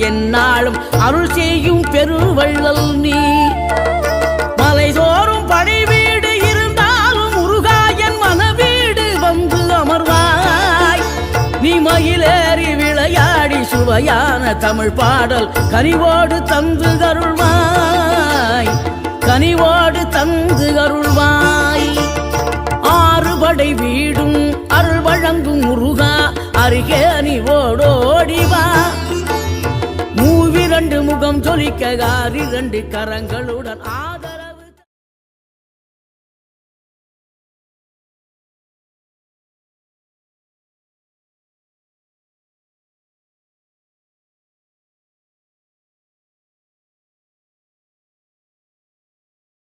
எந்நாளும் அருள் செய்யும் பெருவள்ளல் நீ. மலைதோறும் படை வீடு இருந்தாலும் முருகாயன் மனவீடு வந்து அமர்வாய். நீ மயிலேறி விளையாடி சுவையான தமிழ் பாடல் கனிவோடு தந்து அருள்வாய், கனிவோடு தந்து அருள்வாய். ஆறுபடை வீடும் அருள் வழங்கும் முருகா அருகே நீ ஓடோடிவா. மூவிரண்டு முகம் ஜொலிக்க 6 கரங்களுடன்